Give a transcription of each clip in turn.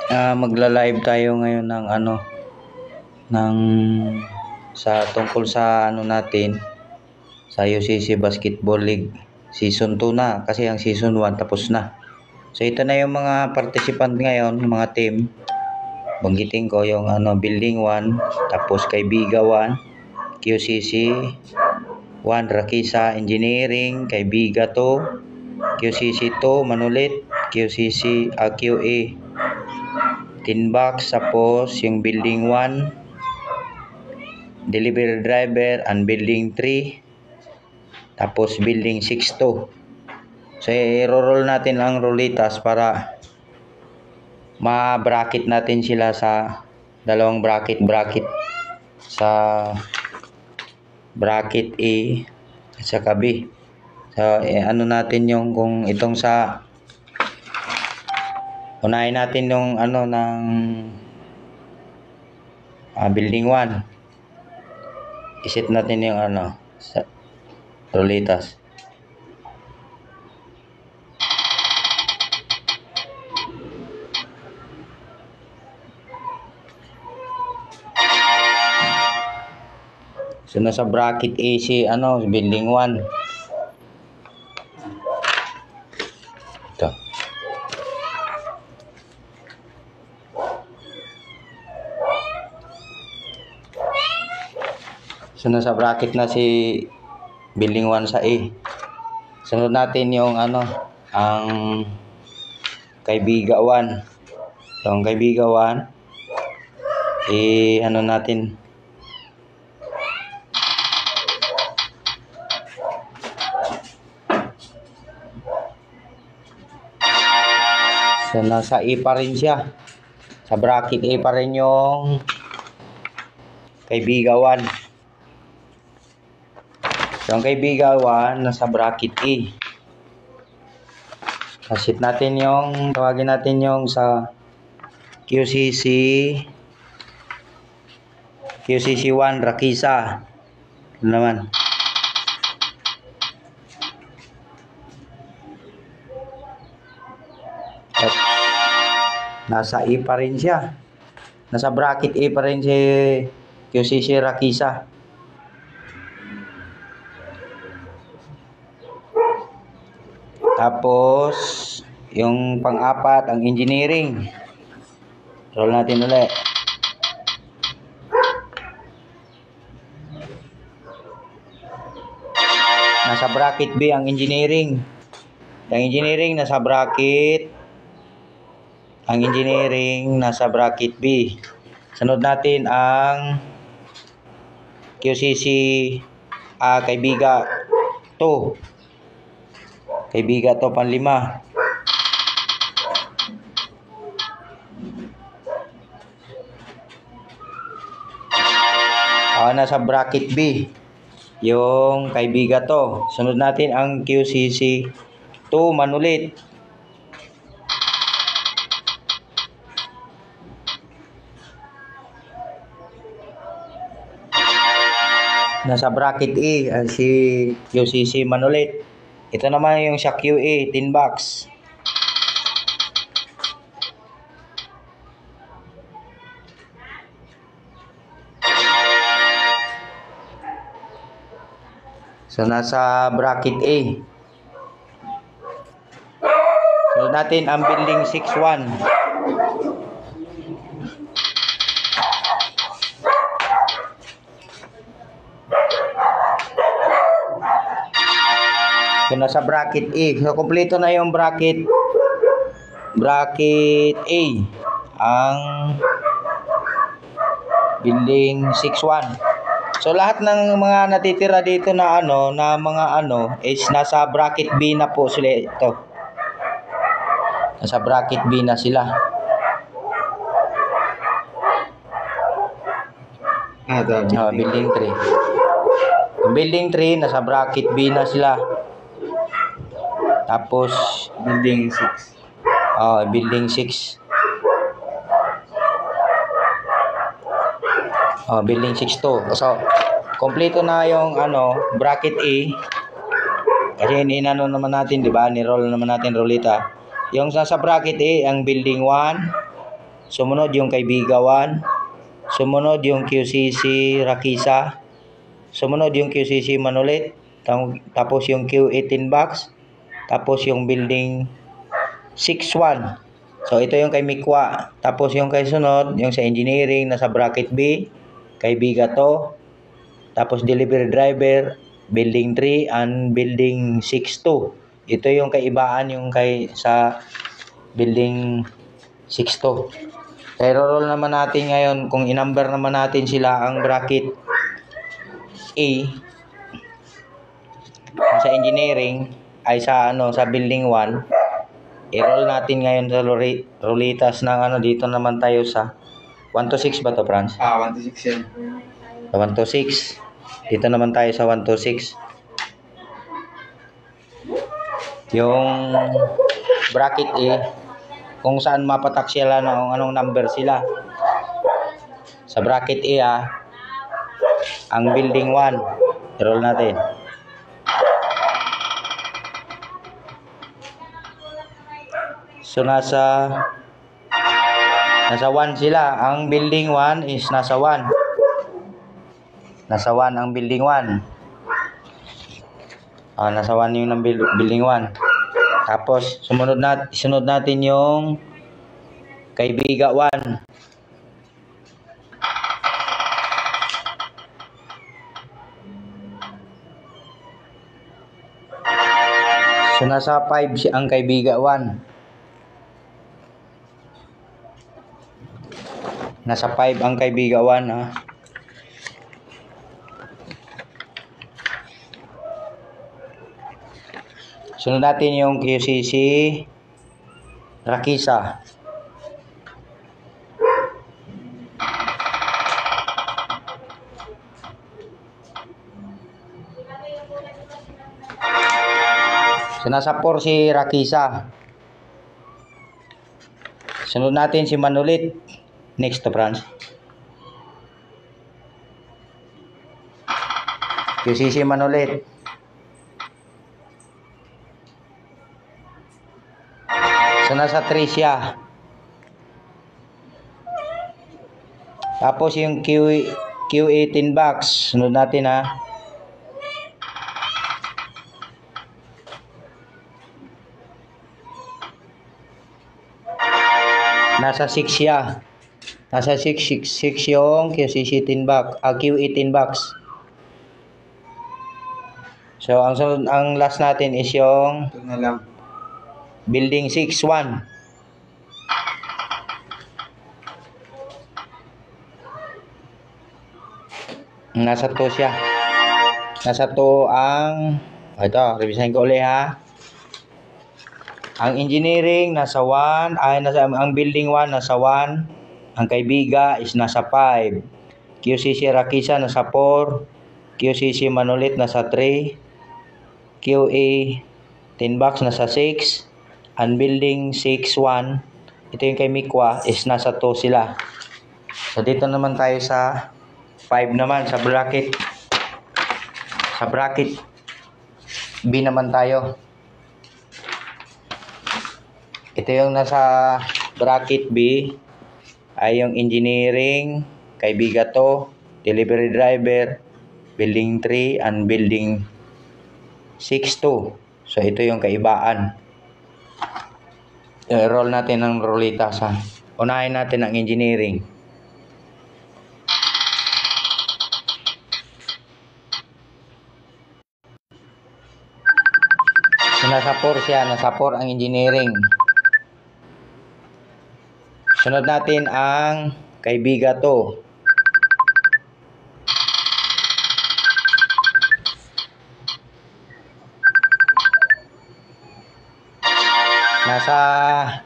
Magla-live tayo ngayon ng tungkol sa natin sa UCC Basketball League Season 2 na, kasi ang Season 1 tapos na. So ito na yung mga participant ngayon, yung mga team. Banggitin ko yung Building 1, tapos Kaibiga 1, QCC 1, Rakisa Engineering, Kaibiga 2, QCC 2, Manulit, QCC QA Tinbox, tapos yung Building 1, Delivery Driver, and Building 3, tapos Building 6 to. So i-roll natin ang rulitas para ma-bracket natin sila sa dalawang bracket sa bracket A at saka B. So natin yung kung itong sa unahin natin yung ng Building 1. Iset natin yung sa rulitas. So nasa bracket A si Building 1. Ito. So nasa bracket na si Building 1 sa A. Sunod natin yung ang Kaibiga 1. Yung Kaibiga 1 natin. So nasa A pa rin siya. Sa bracket A pa rin yung Kaibiga 1. So ang Kaibiga 1 nasa bracket A. Kasit natin yung, tawagin natin yung sa QCC 1, Rakisa. Ito naman. At nasa A pa rin siya. Nasa bracket A pa rin si QCC Rakisa. Tapos yung pang-apat ang Engineering. Roll natin ulit. Nasa bracket B ang Engineering. Ang Engineering nasa bracket. Ang Engineering nasa bracket B. Sunod natin ang QCC Kaibiga 2. Kaibiga to panlima. Nasa bracket B yung Kaibiga to. Sunod natin ang QCC 2, Manulit. Nasa bracket A si QCC Manulit. Ito naman yung sa QA Tinbox. So nasa bracket A. Sunod natin ang Building 6-1. So nasa bracket A. So kompleto na yung bracket A. Ang Building 6-1. So lahat ng mga natitira dito na is nasa bracket B na po sila ito. Nasa bracket B na sila. Building 3. Yung Building 3 nasa bracket B na sila. Tapos Building 6. Building 6. Building 6 to. So kompleto na yung bracket A. Kasi inano naman natin, di ba? Ni-roll naman natin rolita. Yung sa bracket A, ang Building 1, Sumunod yung kay Biga 1. Sumunod yung QCC Rakisa. Sumunod yung QCC Manulit. Tapos yung Q18 box. Tapos yung building 6-1. So ito yung kay Mikwa. Tapos yung kay sunod, yung sa engineering nasa bracket B, kay Biga to. Tapos delivery driver, building 3 and building 6-2. Ito yung kaibaan yung kay sa building 6-2. Pero roll naman natin ngayon kung i-number naman natin sila ang bracket A sa engineering ay sa sa building 1. I-roll natin ngayon sa rolitas ng dito naman tayo sa 1 to 6 ba to, Franz? 1 to 6 yan. Sa 1 to 6. Dito naman tayo sa 1 to 6. Yung bracket A, kung saan mapatak sila anong number sila. Sa bracket A, ang building 1. I-roll natin. So nasa 1 sila. Ang building 1 is nasa 1. Nasa 1 ang building 1. Nasa 1 yung ng building 1. Tapos sunod natin yung kay Biga 1. So nasa 5 ang kay Biga 1. Nasa 5 ang kay Biga 1, ha. Sunod natin yung QCC Rakisa. So nasa 4 si Rakisa. Sunod natin si Manulit. Next to Franz. QCC Manulit. So nasa 3 siya. Tapos yung Q18 box. Sunod natin, ha. Nasa 6 siya. Nasa 6 yung QC18 box. Q18 box. So ang last natin is yung Ito na lang. building 6-1. Nasa 2 siya. Nasa 2 ang ito, revisahin ko ulit, ha. Ang engineering nasa 1, ang building 1 nasa 1. Ang kay Biga is nasa 5. QCC Rakisa nasa 4. QCC Manulit nasa 3. QA 10 box nasa 6. Ang building 6-1, ito yung kay Mikwa, is nasa 2 sila. So dito naman tayo sa 5 naman, sa bracket. Sa bracket B naman tayo. Ito yung nasa bracket B ay yung engineering, kay Biga to, delivery driver, building 3 and building 6-2. So ito yung kaibaan. I-roll natin ang rolitas, ha. Unahin natin ang engineering. So nasa 4 siya, nasa 4 ang engineering. Sunod natin ang kay Biga to.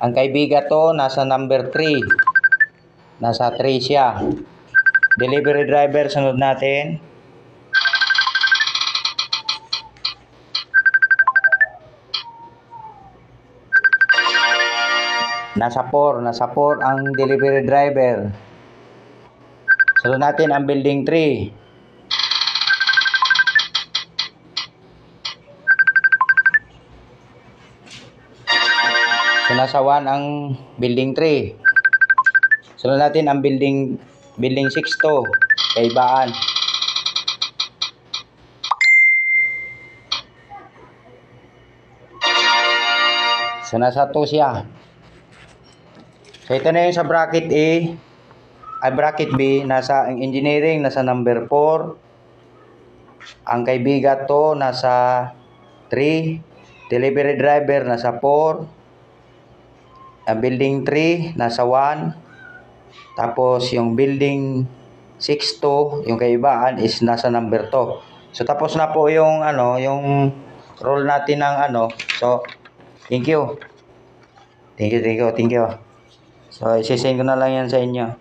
Ang kay Biga to, nasa number 3. Nasa 3 siya. Delivery driver, sunod natin. Nasa 4 ang delivery driver. Sunod natin ang building 3. So nasa 1 ang building 3. Sunod natin ang building 6 to, kaibaan. So nasa 2 siya. So ito na yung sa bracket A, ay bracket B, nasa ang engineering nasa number 4. Ang kaibigan to nasa 3. Delivery driver nasa 4. Ang building 3 nasa 1. Tapos yung building 6 to, yung kaibaan is nasa number 2. So tapos na po yung yung roll natin ng So thank you. So isisend ko na lang yan sa inyo.